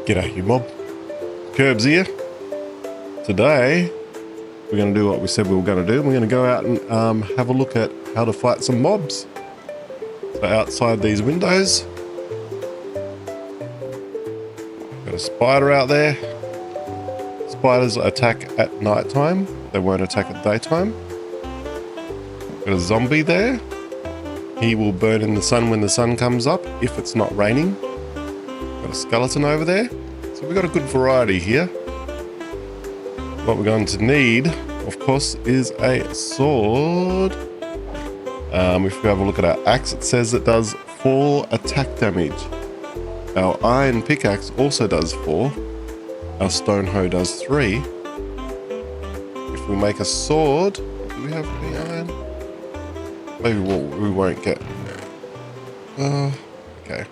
G'day, you mob. Kurbs here. Today, we're going to do what we said we were going to do. We're going to go out and have a look at how to fight some mobs. So outside these windows, got a spider out there. Spiders attack at night time. They won't attack at daytime. Got a zombie there. He will burn in the sun when the sun comes up, if it's not raining. Got a skeleton over there. So we've got a good variety here. What we're going to need, of course, is a sword. If we have a look at our axe, it says it does 4 attack damage. Our iron pickaxe also does 4. Our stone hoe does 3. If we make a sword, do we have any iron? Maybe we won't get. Okay.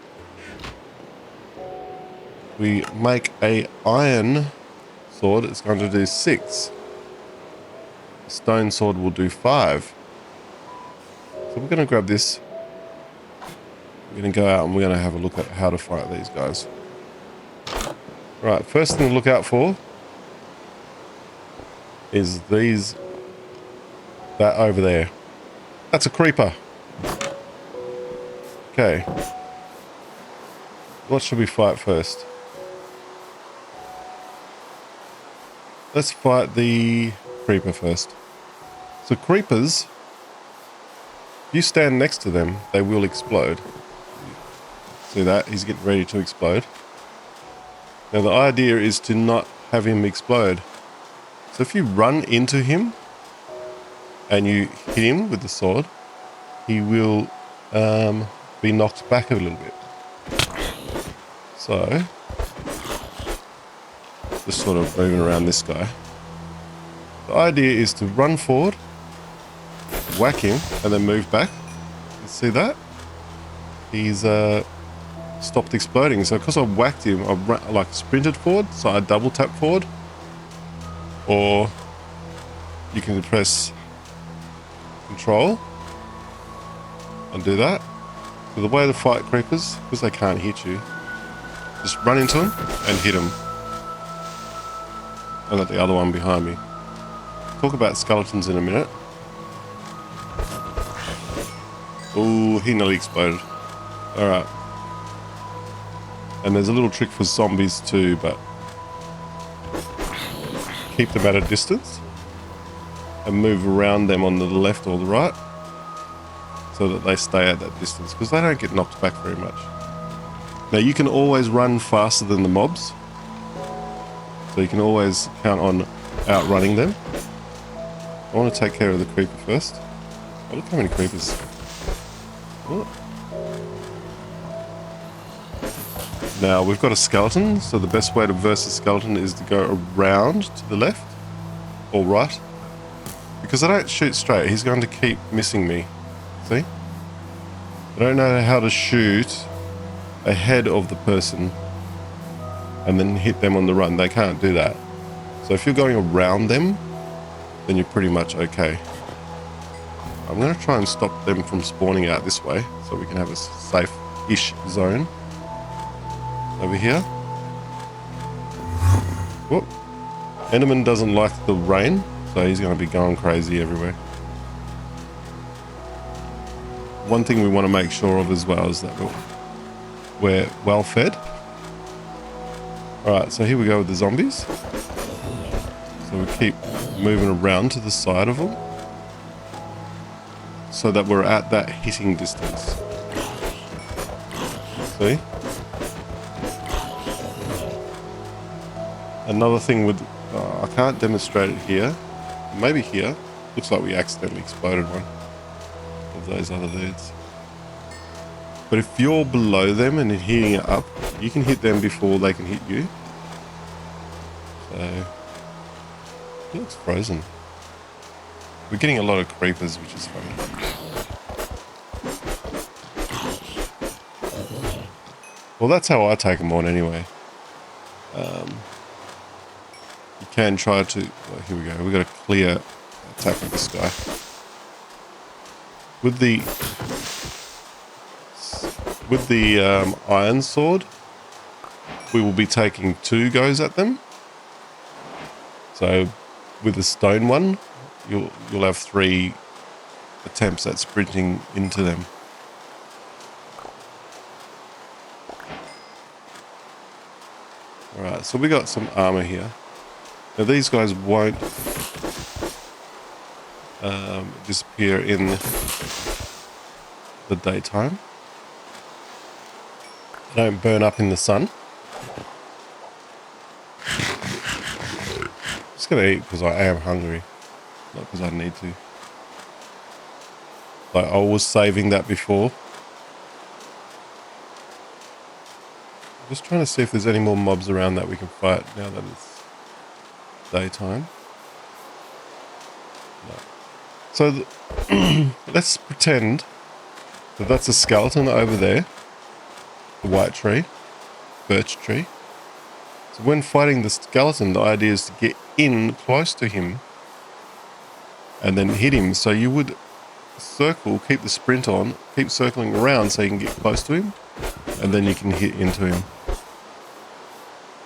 We make a iron sword, it's going to do 6. A stone sword will do 5. So we're going to grab this. We're going to go out and we're going to have a look at how to fight these guys. Right, first thing to look out for is that over there. That's a creeper. Okay. What should we fight first? Let's fight the creeper first. So creepers, if you stand next to them, they will explode. See that? He's getting ready to explode. Now the idea is to not have him explode. So if you run into him and you hit him with the sword, he will be knocked back a little bit. So just sort of moving around this guy. The idea is to run forward, whack him, and then move back. You see that? He's stopped exploding. So because I whacked him, I sprinted forward, so I double tap forward. Or you can press Control and do that. So the way to fight creepers, because they can't hit you, just run into them and hit them. I got the other one behind me. Talk about skeletons in a minute. Oh, he nearly exploded. Alright. And there's a little trick for zombies too, but keep them at a distance and move around them on the left or the right so that they stay at that distance, because they don't get knocked back very much. Now you can always run faster than the mobs, so you can always count on outrunning them. I want to take care of the creeper first. Oh, look how many creepers. Oh. Now we've got a skeleton, so the best way to verse a skeleton is to go around to the left or right. Because I don't shoot straight, he's going to keep missing me. See? I don't know how to shoot ahead of the person and then hit them on the run. They can't do that. So if you're going around them, then you're pretty much okay. I'm going to try and stop them from spawning out this way so we can have a safe-ish zone. Over here. Whoop. Enderman doesn't like the rain, so he's going to be going crazy everywhere. One thing we want to make sure of as well is that we're well fed. Alright, so here we go with the zombies. So we keep moving around to the side of them so that we're at that hitting distance. See? Another thing with, I can't demonstrate it here, maybe here. Looks like we accidentally exploded one of those other dudes. But if you're below them and hitting it up, you can hit them before they can hit you. So, it looks frozen. We're getting a lot of creepers, which is funny. Well, that's how I take them on anyway. You can try to, well, here we go, we've got a clear attack with this guy. With the iron sword, we will be taking 2 goes at them. So with the stone one, you'll have 3 attempts at sprinting into them. Alright, so we got some armor here. Now these guys won't disappear in the daytime. They don't burn up in the sun. I'm just going to eat because I am hungry, not because I need to. Like I was saving that before. I'm just trying to see if there's any more mobs around that we can fight now that it's daytime. No. So let's pretend that that's a skeleton over there. The white tree, birch tree. So when fighting the skeleton, the idea is to get in close to him and then hit him. So you would circle, keep the sprint on, keep circling around so you can get close to him, and then you can hit into him.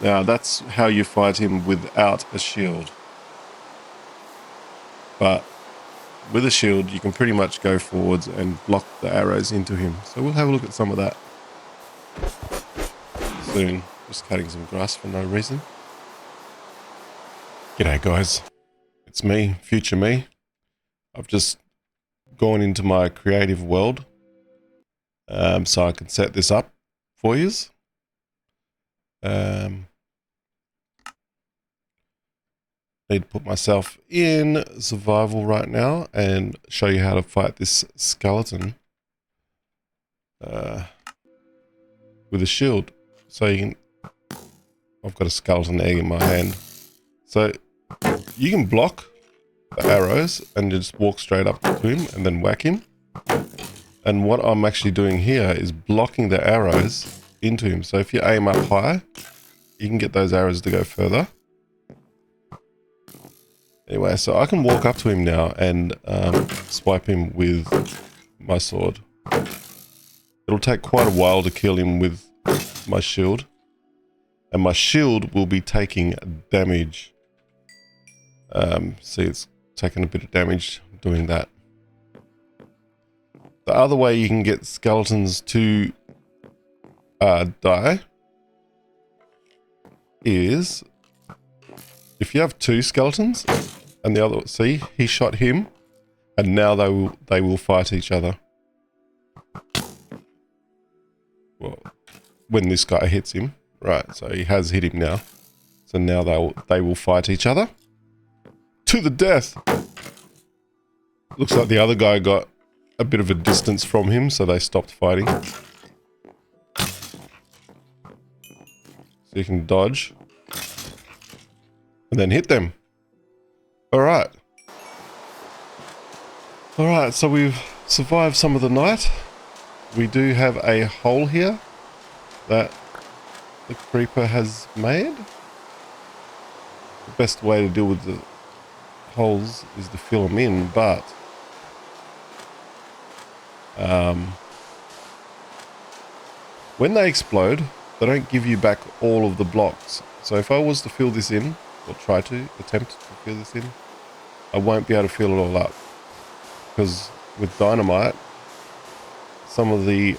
Now that's how you fight him without a shield. But with a shield, you can pretty much go forwards and block the arrows into him. So we'll have a look at some of that soon. Just cutting some grass for no reason. G'day guys, it's me, future me. I've just gone into my creative world so I can set this up for you. Need to put myself in survival right now and show you how to fight this skeleton with a shield. So you can, I've got a skeleton egg in my hand. So you can block the arrows and just walk straight up to him and then whack him. And what I'm actually doing here is blocking the arrows into him. So if you aim up high, you can get those arrows to go further. Anyway, so I can walk up to him now and swipe him with my sword. It'll take quite a while to kill him with my shield. And my shield will be taking damage. See, it's taking a bit of damage doing that. The other way you can get skeletons to die is if you have 2 skeletons and the other, see, he shot him and now they will fight each other. Well, when this guy hits him, right, so he has hit him now. So now they will fight each other to the death. Looks like the other guy got a bit of a distance from him, so they stopped fighting. So you can dodge and then hit them. Alright. Alright, so we've survived some of the night. We do have a hole here that the creeper has made. The best way to deal with the holes is to fill them in, but when they explode, they don't give you back all of the blocks. So if I was to fill this in, or try to attempt to fill this in, I won't be able to fill it all up. Because with dynamite, some of the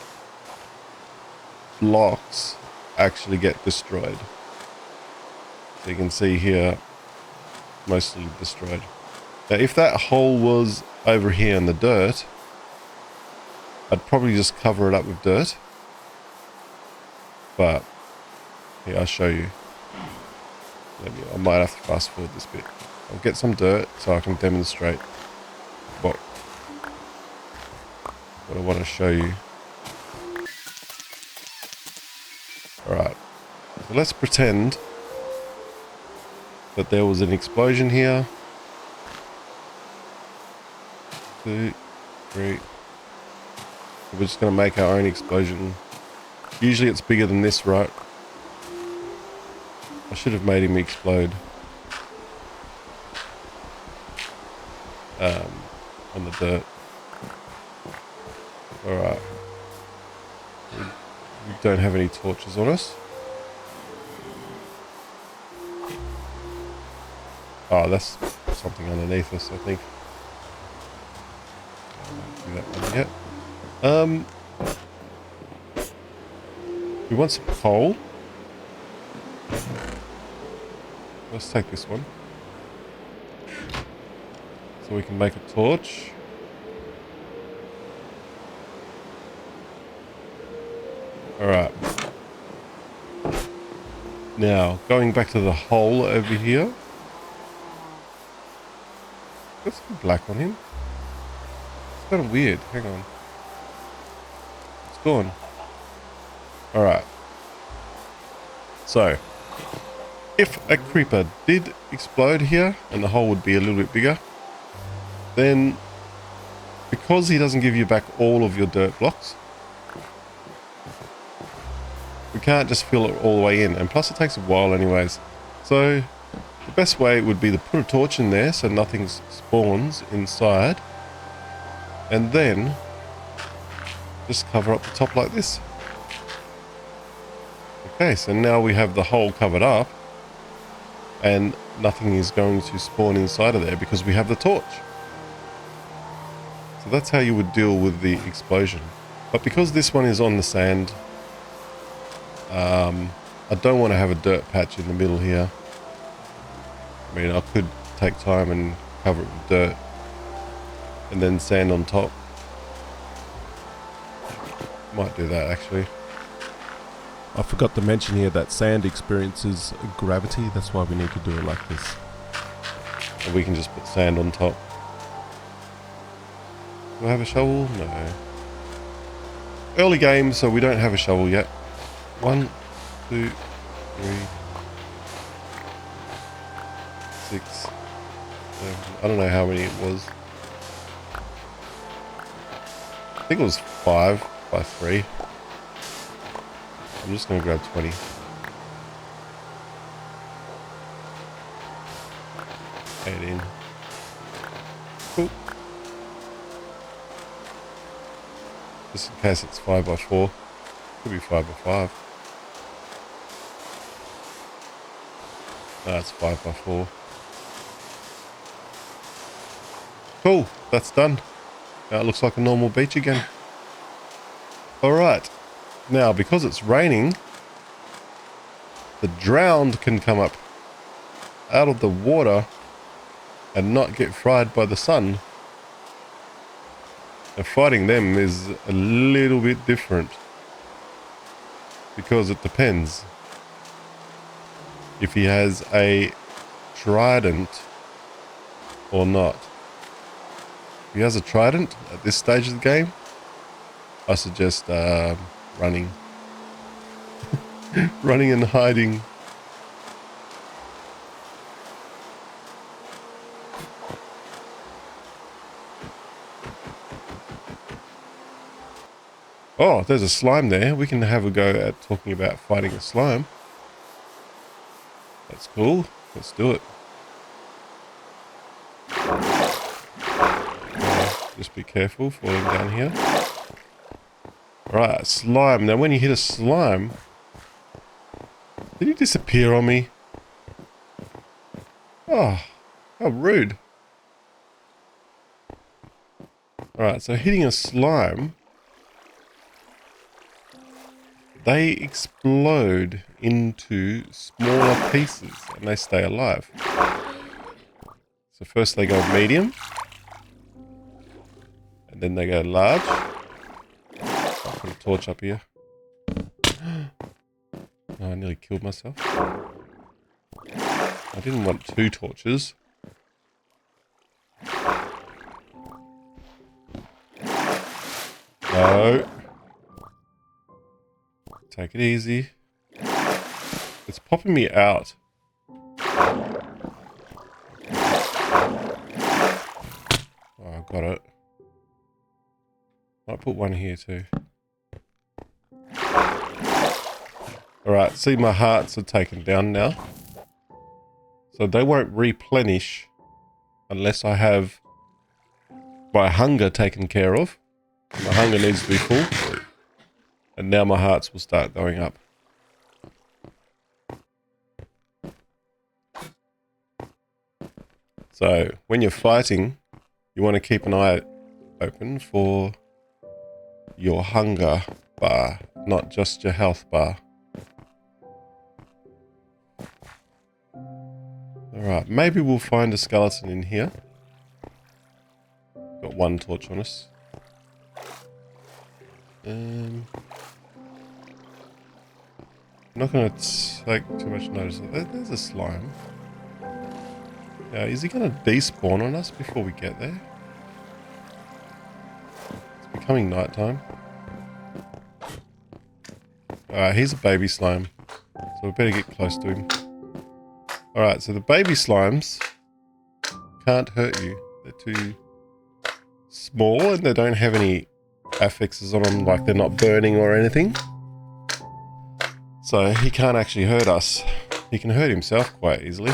blocks actually get destroyed. So you can see here, mostly destroyed. Now if that hole was over here in the dirt, I'd probably just cover it up with dirt. But here, I'll show you. Maybe I might have to fast forward this bit. I'll get some dirt so I can demonstrate what I want to show you. Alright, so let's pretend that there was an explosion here. 2, 3. We're just going to make our own explosion. Usually it's bigger than this, right? I should have made him explode. On the dirt. Alright. We don't have any torches on us. Oh, that's something underneath us, I think. Do that one yet. We want some coal. Let's take this one. So we can make a torch. Alright. Now, going back to the hole over here. Got some black on him. It's kind of weird. Hang on. It's gone. Alright. So, if a creeper did explode here, and the hole would be a little bit bigger, then because he doesn't give you back all of your dirt blocks, we can't just fill it all the way in. And plus it takes a while anyways. So the best way would be to put a torch in there so nothing spawns inside. And then just cover up the top like this. Okay, so now we have the hole covered up. And nothing is going to spawn inside of there because we have the torch. So that's how you would deal with the explosion. But because this one is on the sand, I don't want to have a dirt patch in the middle here. I mean, I could take time and cover it with dirt and then sand on top. Might do that actually. I forgot to mention here that sand experiences gravity. That's why we need to do it like this. And we can just put sand on top. Do I have a shovel? No. Early game, so we don't have a shovel yet. 1, 2, 3, 6, 7. I don't know how many it was. I think it was 5 by 3. I'm just going to grab 20. Add in. Cool. Just in case it's 5 by 4. Could be 5 by 5. No, it's 5 by 4. Cool. That's done. Now it looks like a normal beach again. Alright. Now, because it's raining, the drowned can come up out of the water and not get fried by the sun. And fighting them is a little bit different because it depends. If he has a trident or not. If he has a trident at this stage of the game, I suggest running. Running and hiding. Oh, there's a slime there. We can have a go at talking about fighting a slime. That's cool. Let's do it. Just be careful falling down here. Right, slime. Now when you hit a slime... Did he disappear on me? Oh, how rude. Alright, so hitting a slime... They explode into smaller pieces and they stay alive. So first they go medium. And then they go large. I'll put a torch up here. Oh, I nearly killed myself. I didn't want 2 torches. No. Take it easy. It's popping me out. Oh, I got it. Might put one here too. Alright, see my hearts are taken down now. So they won't replenish unless I have my hunger taken care of. My hunger needs to be full. And now my hearts will start going up. So when you're fighting, you want to keep an eye open for your hunger bar, not just your health bar. Alright, maybe we'll find a skeleton in here. Got one torch on us. I'm not going to take too much notice of that. There's a slime. Now, is he going to despawn on us before we get there? It's becoming nighttime. Alright, here's a baby slime. So we better get close to him. Alright, so the baby slimes can't hurt you. They're too small and they don't have any affixes on them, like they're not burning or anything. So he can't actually hurt us. He can hurt himself quite easily.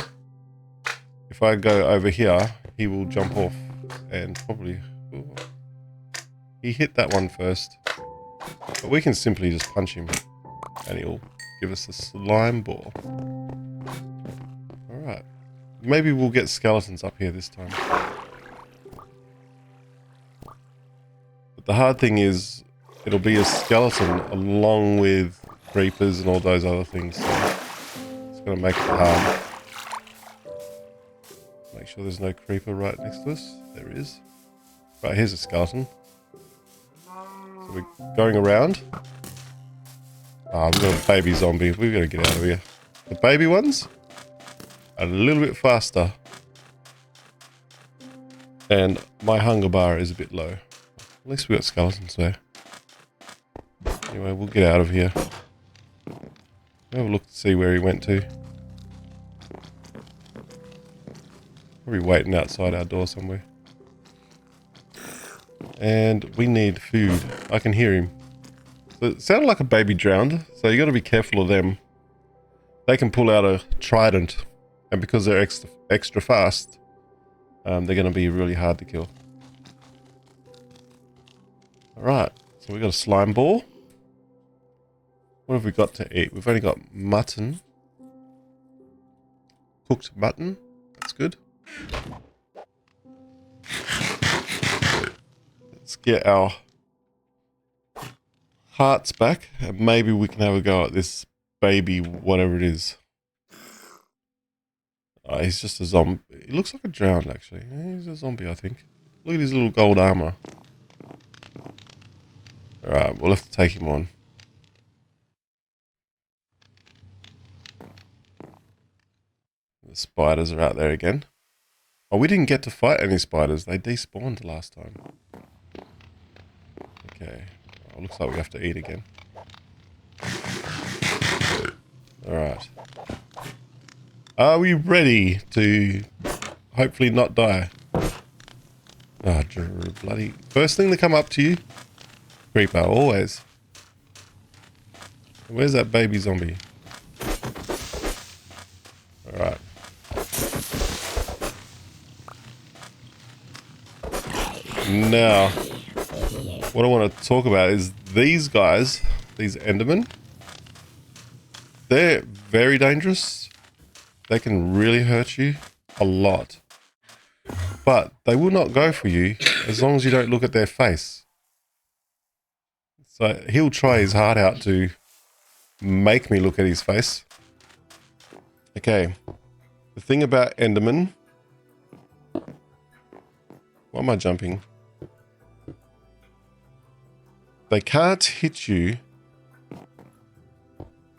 If I go over here, he will jump off and probably... Ooh, he hit that one first. But we can simply just punch him and he'll give us a slime ball. Alright. Maybe we'll get skeletons up here this time. But the hard thing is, it'll be a skeleton along with creepers and all those other things. So it's going to make it hard. Make sure there's no creeper right next to us. There is. Right, here's a skeleton. So we're going around. Ah, we've got a baby zombie. We've got to get out of here. The baby ones are a little bit faster. And my hunger bar is a bit low. At least we got skeletons there. Anyway, we'll get out of here. Have a look to see where he went to. Probably waiting outside our door somewhere. And we need food. I can hear him. So it sounded like a baby drowned, so you got to be careful of them. They can pull out a trident, and because they're extra fast, they're going to be really hard to kill. Alright, so we got a slime ball. What have we got to eat? We've only got mutton. Cooked mutton. That's good. Let's get our hearts back and maybe we can have a go at this baby, whatever it is. Oh, he's just a zombie. He looks like a drowned, actually. He's a zombie, I think. Look at his little gold armor. Alright, we'll have to take him on. The spiders are out there again. Oh, we didn't get to fight any spiders. They despawned last time. Okay. Oh, looks like we have to eat again. Alright. Are we ready to hopefully not die? Oh, bloody... First thing to come up to you. Creeper, always. Where's that baby zombie? Alright. Now, what I want to talk about is these guys, these Endermen. They're very dangerous. They can really hurt you a lot. But they will not go for you as long as you don't look at their face. So he'll try his heart out to make me look at his face. Okay. The thing about Enderman... Why am I jumping? They can't hit you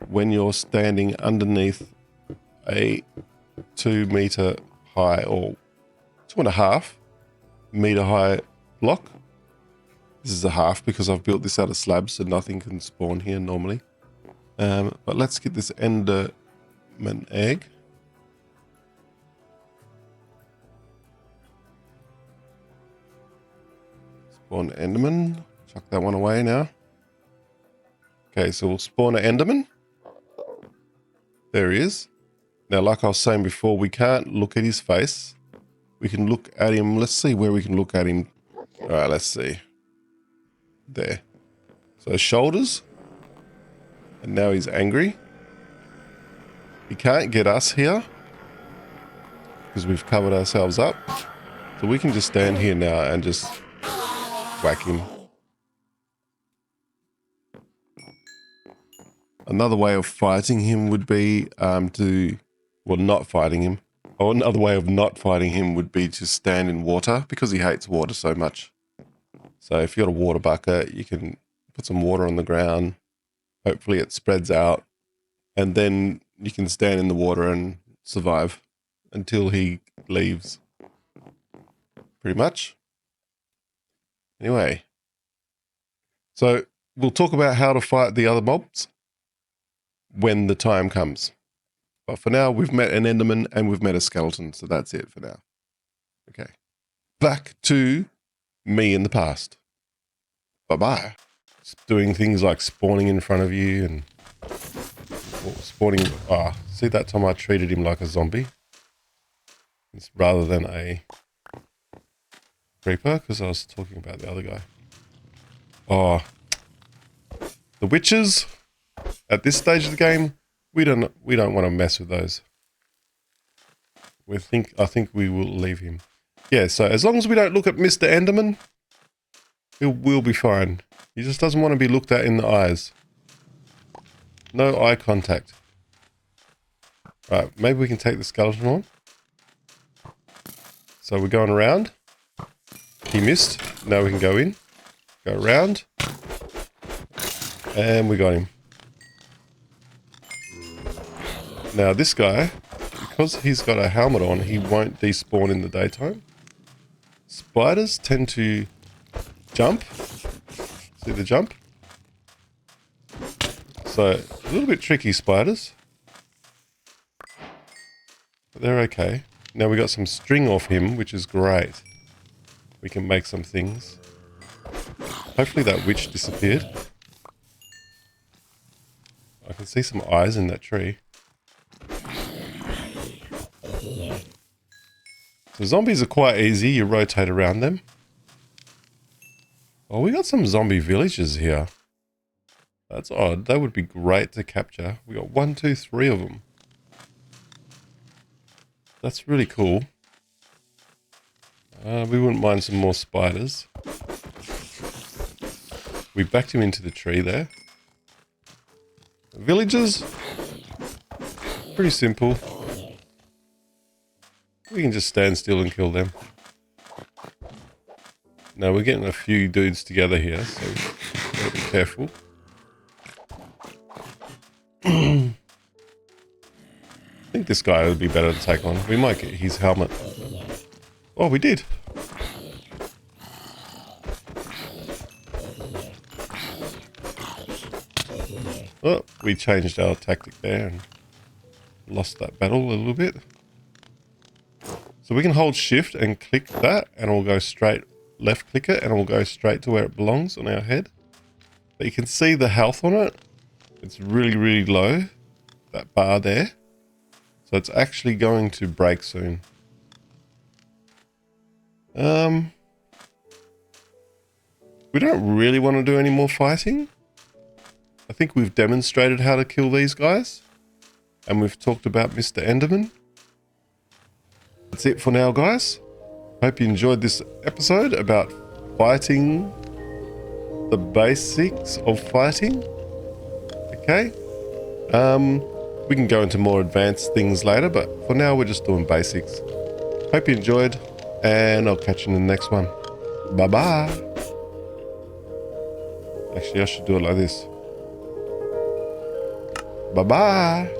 when you're standing underneath a 2 meter high or 2.5 meter high block. This is a half because I've built this out of slabs so nothing can spawn here normally. But let's get this Enderman egg. Spawn Enderman. Chuck that one away now. Okay, so we'll spawn an Enderman. There he is. Now, like I was saying before, we can't look at his face. We can look at him. Let's see where we can look at him. All right, let's see. There. So shoulders. And now he's angry. He can't get us here. because we've covered ourselves up. So we can just stand here now and just whack him. Another way of fighting him would be not fighting him. Or another way of not fighting him would be to stand in water because he hates water so much. So if you've got a water bucket, you can put some water on the ground. Hopefully it spreads out. And then you can stand in the water and survive until he leaves. Pretty much. Anyway. So we'll talk about how to fight the other mobs when the time comes. But for now, we've met an Enderman and we've met a skeleton. So that's it for now. Okay. Back to me in the past. Bye-bye. Doing things like spawning in front of you and spawning. See that time I treated him like a zombie rather than a creeper because I was talking about the other guy. Oh, the witches at this stage of the game, we don't want to mess with those. I think we will leave him. Yeah, so as long as we don't look at Mr. Enderman, we'll be fine. He just doesn't want to be looked at in the eyes. No eye contact. Right, maybe we can take the skeleton on. So we're going around. He missed. Now we can go in. Go around. And we got him. Now this guy, because he's got a helmet on, he won't despawn in the daytime. Spiders tend to jump. See the jump? So a little bit tricky, spiders. But they're okay. Now we got some string off him, which is great. We can make some things. Hopefully that witch disappeared. I can see some eyes in that tree. So zombies are quite easy. You rotate around them. Oh, we got some zombie villages here. That's odd. That would be great to capture. We got 1, 2, 3 of them. That's really cool. We wouldn't mind some more spiders. We backed him into the tree there. Villages, pretty simple. We can just stand still and kill them. Now we're getting a few dudes together here, so gotta be careful. I think this guy would be better to take on. We might get his helmet. Oh, we did. Oh, we changed our tactic there and lost that battle a little bit. So we can hold shift and click that and it'll go straight, left click it and it'll go straight to where it belongs on our head. But you can see the health on it. It's really, really low, that bar there. So it's actually going to break soon. We don't really want to do any more fighting. I think we've demonstrated how to kill these guys. And we've talked about Mr. Enderman. That's it for now, guys. Hope you enjoyed this episode about fighting, the basics of fighting. Okay. We can go into more advanced things later, but for now we're just doing basics. Hope you enjoyed, and I'll catch you in the next one. Bye-bye. Actually, I should do it like this. Bye-bye.